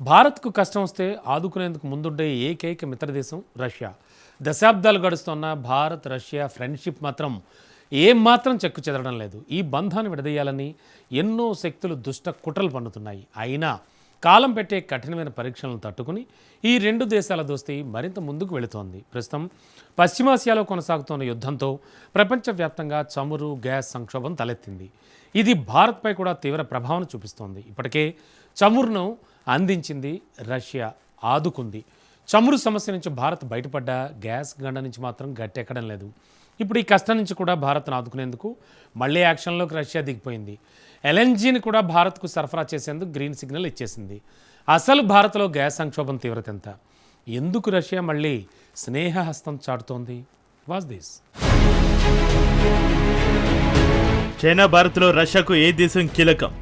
భారత్కు కష్టం వస్తే ఆదుకునేందుకు ముందుండే ఏకైక మిత్రదేశం రష్యా. దశాబ్దాలు గడుస్తున్న భారత్ రష్యా ఫ్రెండ్షిప్ మాత్రం ఏమాత్రం చెక్కు చెదరడం లేదు. ఈ బంధాన్ని విడదీయాలని ఎన్నో శక్తులు దుష్ట కుట్రలు పన్నుతున్నాయి. అయినా కాలం పెట్టే కఠినమైన పరీక్షలను తట్టుకుని ఈ రెండు దేశాల దోస్తీ మరింత ముందుకు వెళుతోంది. ప్రస్తుతం పశ్చిమాసియాలో కొనసాగుతున్న యుద్ధంతో ప్రపంచవ్యాప్తంగా చమురు, గ్యాస్ సంక్షోభం తలెత్తింది. ఇది భారత్పై కూడా తీవ్ర ప్రభావం చూపిస్తోంది. ఇప్పటికే చమురును అందించింది రష్యా, ఆదుకుంది. చమురు సమస్య నుంచి భారత్ బయటపడ్డా గ్యాస్ గండ నుంచి మాత్రం గట్టెక్కడం లేదు. ఇప్పుడు ఈ కష్టం నుంచి కూడా భారత్ను ఆదుకునేందుకు మళ్ళీ యాక్షన్లోకి రష్యా దిగిపోయింది. ఎల్ఎన్జీని కూడా భారత్కు సరఫరా చేసేందుకు గ్రీన్ సిగ్నల్ ఇచ్చేసింది. అసలు భారత్లో గ్యాస్ సంక్షోభం తీవ్రత ఎంత? ఎందుకు రష్యా మళ్ళీ స్నేహహస్తం చాటుతోంది? వాజ్ దిస్. చైనా భారత్లో రష్యాకు ఏ దేశం కీలకం?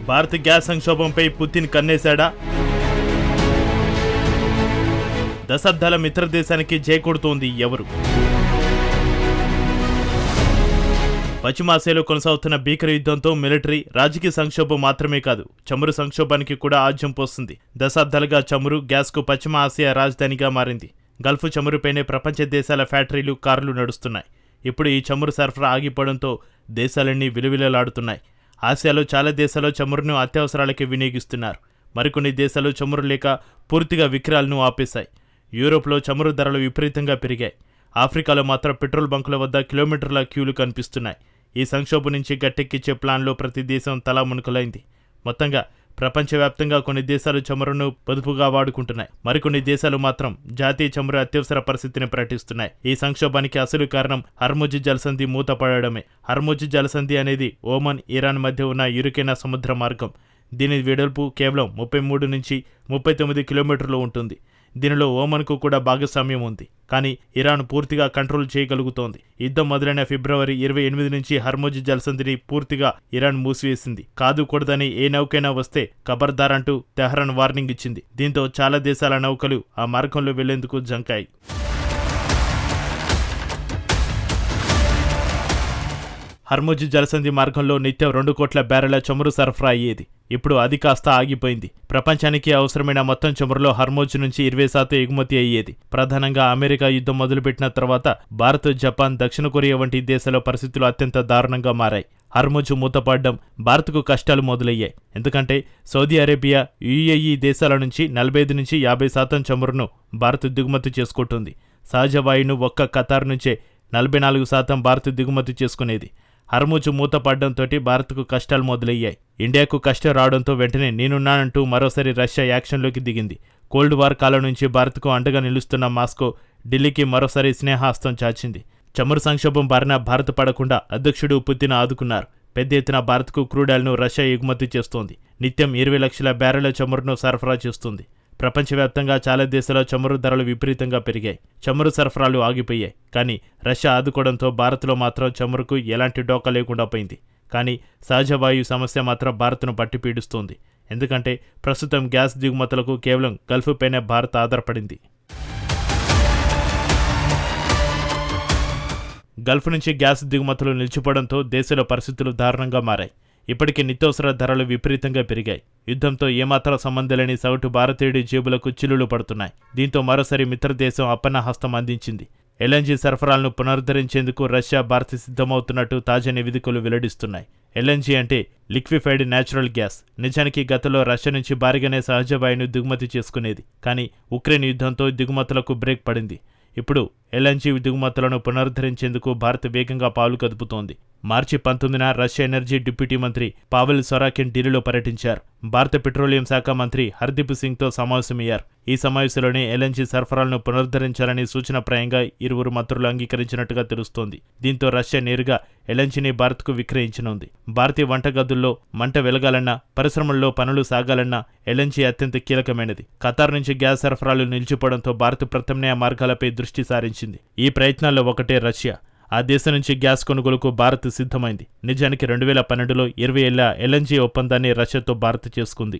భారత్ గ్యాస్ సంక్షోభంపై పుతిన్ కన్నేశాడా? దశాబ్దాల మిత్ర దేశానికి చేకూడుతోంది ఎవరు? పశ్చిమాసియాలో కొనసాగుతున్న భీకర యుద్ధంతో మిలిటరీ, రాజకీయ సంక్షోభం మాత్రమే కాదు, చమురు సంక్షోభానికి కూడా ఆజ్యం పోస్తుంది. దశాబ్దాలుగా చమురు, గ్యాస్కు పశ్చిమ ఆసియా రాజధానిగా మారింది. గల్ఫ్ చమురుపైనే ప్రపంచ దేశాల ఫ్యాక్టరీలు, కార్లు నడుస్తున్నాయి. ఇప్పుడు ఈ చమురు సరఫరా ఆగిపోవడంతో దేశాలన్నీ విలువిలలాడుతున్నాయి. ఆసియాలో చాలా దేశాలు చమురును అత్యవసరాలకి వినియోగిస్తున్నారు. మరికొన్ని దేశాలు చమురు లేక పూర్తిగా విక్రయాలను ఆపేశాయి. యూరోప్లో చమురు ధరలు విపరీతంగా పెరిగాయి. ఆఫ్రికాలో మాత్రం పెట్రోల్ బంకుల వద్ద కిలోమీటర్ల క్యూలు కనిపిస్తున్నాయి. ఈ సంక్షోభం నుంచి గట్టెక్కించే ప్లాన్లో ప్రతి దేశం తలా మునుకలైంది. మొత్తంగా ప్రపంచవ్యాప్తంగా కొన్ని దేశాలు చమురును పొదుపుగా వాడుకుంటున్నాయి. మరికొన్ని దేశాలు మాత్రం జాతీయ చమురు అత్యవసర పరిస్థితిని ప్రకటిస్తున్నాయి. ఈ సంక్షోభానికి అసలు కారణం హర్ముజ్ జలసంధి మూతపడడమే. హర్ముజ్ జలసంధి అనేది ఓమన్, ఇరాన్ మధ్య ఉన్న ఇరుకైన సముద్ర మార్గం. దీని వెడల్పు కేవలం 33 నుంచి 39 కిలోమీటర్లు ఉంటుంది. దీనిలో ఓమన్కు కూడా భాగస్వామ్యం ఉంది. కానీ ఇరాన్ పూర్తిగా కంట్రోల్ చేయగలుగుతోంది. యుద్ధం మొదలైన ఫిబ్రవరి 28 నుంచి హర్ముజ్ జలసంధిని పూర్తిగా ఇరాన్ మూసివేసింది. కాదుకూడదని ఏ నౌకైనా వస్తే ఖబర్దార్ అంటూ తెహ్రాన్ వార్నింగ్ ఇచ్చింది. దీంతో చాలా దేశాల నౌకలు ఆ మార్గంలో వెళ్లేందుకు జంకాయి. హర్ముజ్ జలసంధి మార్గంలో నిత్యం 2 కోట్ల బ్యారెల చమురు సరఫరా అయ్యేది. ఇప్పుడు అది కాస్త ఆగిపోయింది. ప్రపంచానికి అవసరమైన మొత్తం చమురులో హర్ముజ్ నుంచి 20% ఎగుమతి అయ్యేది. ప్రధానంగా అమెరికా యుద్ధం మొదలుపెట్టిన తర్వాత భారత్, జపాన్, దక్షిణ కొరియా వంటి దేశాల పరిస్థితులు అత్యంత దారుణంగా మారాయి. హర్ముజ్ మూతపడడం భారత్కు కష్టాలు మొదలయ్యాయి. ఎందుకంటే సౌదీ అరేబియా, యుఏఈ దేశాల నుంచి 45 నుంచి 50% చమురును భారత్ దిగుమతి చేసుకుంటుంది. సహజ వాయువును ఒక్క ఖతార్ నుంచే 44% భారత్ దిగుమతి చేసుకునేది. హర్ముజ్ మూతపడడంతో భారత్కు కష్టాలు మొదలయ్యాయి. ఇండియాకు కష్టం రావడంతో వెంటనే నేనున్నానంటూ మరోసారి రష్యా యాక్షన్లోకి దిగింది. కోల్డ్ వార్ కాలం నుంచి భారత్కు అండగా నిలుస్తున్న మాస్కో ఢిల్లీకి మరోసారి స్నేహహస్తం చాచింది. చమురు సంక్షోభం బారిన భారత్ పడకుండా అధ్యక్షుడు పుతిన్ ఆదుకున్నారు. పెద్ద ఎత్తున భారత్కు క్రూడాయిల్ను రష్యా ఎగుమతి చేస్తోంది. నిత్యం 20 లక్షల బ్యారెల చమురును సరఫరా చేస్తుంది. ప్రపంచవ్యాప్తంగా చాలా దేశాల్లో చమురు ధరలు విపరీతంగా పెరిగాయి. చమురు సరఫరాలు ఆగిపోయాయి. కానీ రష్యా ఆదుకోవడంతో భారత్లో మాత్రం చమురుకు ఎలాంటి డోకా లేకుండా పోయింది. కానీ సహజ వాయువు సమస్య మాత్రం భారత్ను పట్టి పీడిస్తోంది. ఎందుకంటే ప్రస్తుతం గ్యాస్ దిగుమతులకు కేవలం గల్ఫ్ పైనే భారత్ ఆధారపడింది. గల్ఫ్ నుంచి గ్యాస్ దిగుమతులు నిలిచిపోవడంతో దేశంలో పరిస్థితులు దారుణంగా మారాయి. ఇప్పటికే నిత్యావసర ధరలు విపరీతంగా పెరిగాయి. యుద్ధంతో ఏమాత్రం సంబంధం లేని సగటు భారతీయుడి జేబులకు చిల్లులు పడుతున్నాయి. దీంతో మరోసారి మిత్రదేశం అప్పన్న హస్తం అందించింది. ఎల్ఎన్జీ సరఫరాలను పునరుద్ధరించేందుకు రష్యా, భారత్ సిద్ధమవుతున్నట్టు తాజా నివేదికలు వెల్లడిస్తున్నాయి. ఎల్ఎన్జీ అంటే లిక్విఫైడ్ న్యాచురల్ గ్యాస్. నిజానికి గతంలో రష్యా నుంచి భారీగానే సహజ వాయువును దిగుమతి చేసుకునేది. కానీ ఉక్రెయిన్ యుద్ధంతో దిగుమతులకు బ్రేక్ పడింది. ఇప్పుడు ఎల్ఎన్జీ దిగుమతులను పునరుద్ధరించేందుకు భారత్ వేగంగా పావులు కదుపుతోంది. మార్చి 19న రష్యా ఎనర్జీ డిప్యూటీ మంత్రి పావెల్ సొరాకిన్ ఢిల్లీలో పర్యటించారు. భారత పెట్రోలియం శాఖ మంత్రి హర్దీప్ సింగ్తో సమావేశమయ్యారు. ఈ సమావేశంలోనే ఎల్ఎన్జీ సరఫరాలను పునరుద్ధరించాలని సూచనప్రాయంగా ఇరువురు మంత్రులు అంగీకరించినట్టుగా తెలుస్తోంది. దీంతో రష్యా నేరుగా ఎల్ఎన్జీని భారత్కు విక్రయించనుంది. భారతీయ వంటగదుల్లో మంట వెలగాలన్నా, పరిశ్రమల్లో పనులు సాగాలన్నా ఎల్ఎన్జీ అత్యంత కీలకమైనది. ఖతార్ నుంచి గ్యాస్ సరఫరాలు నిలిచిపోవడంతో భారత్ ప్రత్యామ్నాయ మార్గాలపై దృష్టి సారించింది. ఈ ప్రయత్నాల్లో ఒకటే రష్యా. ఆ దేశం నుంచి గ్యాస్ కొనుగోలుకు భారత్ సిద్ధమైంది. నిజానికి 2012లో 20 ఏళ్ల ఎల్ఎన్జీ ఒప్పందాన్ని రష్యాతో భారత్ చేసుకుంది.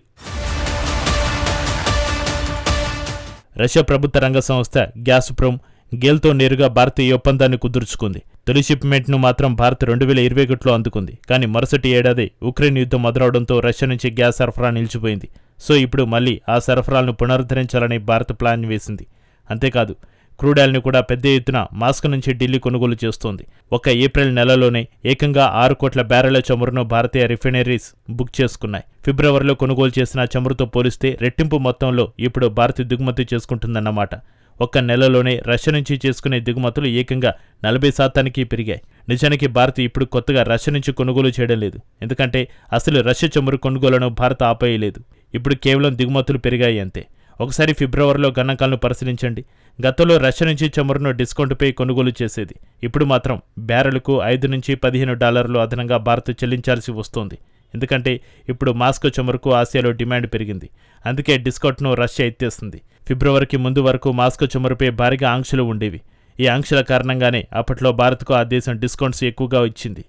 రష్యా ప్రభుత్వ రంగ సంస్థ గ్యాస్ప్రోమ్ గేల్తో నేరుగా భారత్ ఈ ఒప్పందాన్ని కుదుర్చుకుంది. తొలి షిప్మెంట్ను మాత్రం భారత్ 2021లో అందుకుంది. కానీ మరుసటి ఏడాది ఉక్రెయిన్ యుద్ధం మొదలవడంతో రష్యా నుంచి గ్యాస్ సరఫరా నిలిచిపోయింది. సో ఇప్పుడు మళ్లీ ఆ సరఫరాలను పునరుద్ధరించాలని భారత్ ప్లాన్ వేసింది. అంతేకాదు క్రూడ్ ఆయిల్ని కూడా పెద్ద ఎత్తున మాస్కో నుంచి ఢిల్లీ కొనుగోలు చేస్తోంది. ఒక ఏప్రిల్ నెలలోనే ఏకంగా 6 కోట్ల బ్యారెళ్ల చమురును భారతీయ రిఫైనరీస్ బుక్ చేసుకున్నాయి. ఫిబ్రవరిలో కొనుగోలు చేసిన చమురుతో పోలిస్తే రెట్టింపు మొత్తంలో ఇప్పుడు భారత్ దిగుమతి చేసుకుంటుందన్నమాట. ఒక్క నెలలోనే రష్యా నుంచి చేసుకునే దిగుమతులు ఏకంగా 40% పెరిగాయి. నిజానికి భారత్ ఇప్పుడు కొత్తగా రష్యా నుంచి కొనుగోలు చేయడం లేదు. ఎందుకంటే అసలు రష్యా చమురు కొనుగోలును భారత్ ఆపేయలేదు. ఇప్పుడు కేవలం దిగుమతులు పెరిగాయి అంతే. ఒకసారి ఫిబ్రవరిలో గణాంకాలను పరిశీలించండి. గతంలో రష్యా నుంచి చమురును డిస్కౌంట్పై కొనుగోలు చేసేది. ఇప్పుడు మాత్రం బ్యారెల్కు $5 నుంచి $15 అదనంగా భారత్ చెల్లించాల్సి వస్తోంది. ఎందుకంటే ఇప్పుడు మాస్కో చమురుకు ఆసియాలో డిమాండ్ పెరిగింది. అందుకే డిస్కౌంట్ను రష్యా ఎత్తేస్తుంది. ఫిబ్రవరికి ముందు వరకు మాస్కో చమురుపై భారీగా ఆంక్షలు ఉండేవి. ఈ ఆంక్షల కారణంగానే అప్పట్లో భారత్కు ఆ దేశం డిస్కౌంట్స్ ఎక్కువగా ఇచ్చింది.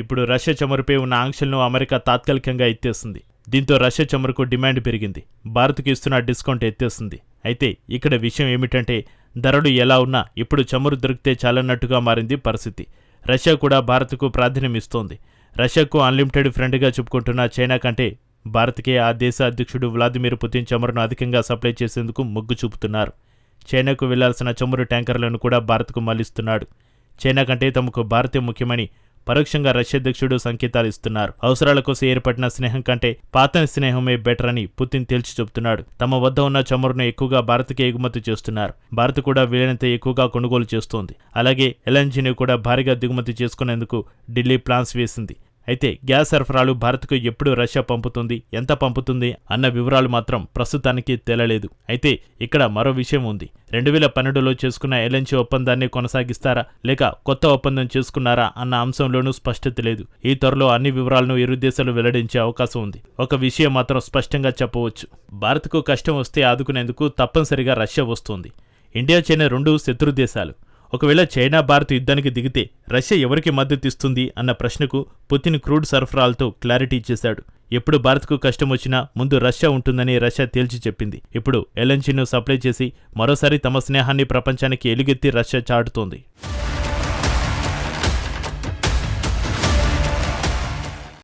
ఇప్పుడు రష్యా చమురుపై ఉన్న ఆంక్షలను అమెరికా తాత్కాలికంగా ఎత్తేస్తుంది. దీంతో రష్యా చమురుకు డిమాండ్ పెరిగింది. భారత్కు ఇస్తున్న డిస్కౌంట్ ఎత్తేస్తుంది. అయితే ఇక్కడ విషయం ఏమిటంటే ధరలు ఎలా ఉన్నా ఇప్పుడు చమురు దొరికితే చాలన్నట్టుగా మారింది పరిస్థితి. రష్యా కూడా భారత్కు ప్రాధాన్యం ఇస్తోంది. రష్యాకు అన్లిమిటెడ్ ఫ్రెండ్గా చెప్పుకుంటున్న చైనా కంటే భారత్కే ఆ దేశ అధ్యక్షుడు వ్లాదిమిర్ పుతిన్ చమురును అధికంగా సప్లై చేసేందుకు మొగ్గు చూపుతున్నారు. చైనాకు వెళ్లాల్సిన చమురు ట్యాంకర్లను కూడా భారత్కు మళ్లిస్తున్నాడు. చైనా కంటే తమకు భారతే ముఖ్యమని పరోక్షంగా రష్యా అధ్యక్షుడు సంకేతాలు ఇస్తున్నారు. అవసరాల కోసం ఏర్పడిన స్నేహం కంటే పాత స్నేహమే బెటర్ అని పుతిన్ తేల్చి చెబుతున్నాడు. తమ వద్ద ఉన్న చమురును ఎక్కువగా భారత్కే ఎగుమతి చేస్తున్నారు. భారత్ కూడా వీలైనంత ఎక్కువగా కొనుగోలు చేస్తోంది. అలాగే ఎల్ఎన్జీని కూడా భారీగా దిగుమతి చేసుకునేందుకు ఢిల్లీ ప్లాన్స్ వేసింది. అయితే గ్యాస్ సరఫరాలు భారత్కు ఎప్పుడు రష్యా పంపుతుంది, ఎంత పంపుతుంది అన్న వివరాలు మాత్రం ప్రస్తుతానికి తేలలేదు. అయితే ఇక్కడ మరో విషయం ఉంది. 2012లో చేసుకున్న ఎల్ఎన్జీ ఒప్పందాన్ని కొనసాగిస్తారా లేక కొత్త ఒప్పందం చేసుకున్నారా అన్న అంశంలోనూ స్పష్టత లేదు. ఈ త్వరలో అన్ని వివరాలను ఇరు దేశాలు వెల్లడించే అవకాశం ఉంది. ఒక విషయం మాత్రం స్పష్టంగా చెప్పవచ్చు. భారత్కు కష్టం వస్తే ఆదుకునేందుకు తప్పనిసరిగా రష్యా వస్తుంది. ఇండియా చైనా 2 శత్రు దేశాలు. ఒకవేళ చైనా భారత్ యుద్ధానికి దిగితే రష్యా ఎవరికి మద్దతు ఇస్తుంది అన్న ప్రశ్నకు పుతిన్ క్రూడ్ సరఫరాలతో క్లారిటీ ఇచ్చేశాడు. ఎప్పుడు భారత్కు కష్టం వచ్చినా ముందు రష్యా ఉంటుందని రష్యా తేల్చి చెప్పింది. ఇప్పుడు ఎల్ఎన్జీను సప్లై చేసి మరోసారి తమ స్నేహాన్ని ప్రపంచానికి ఎలుగెత్తి రష్యా చాటుతోంది.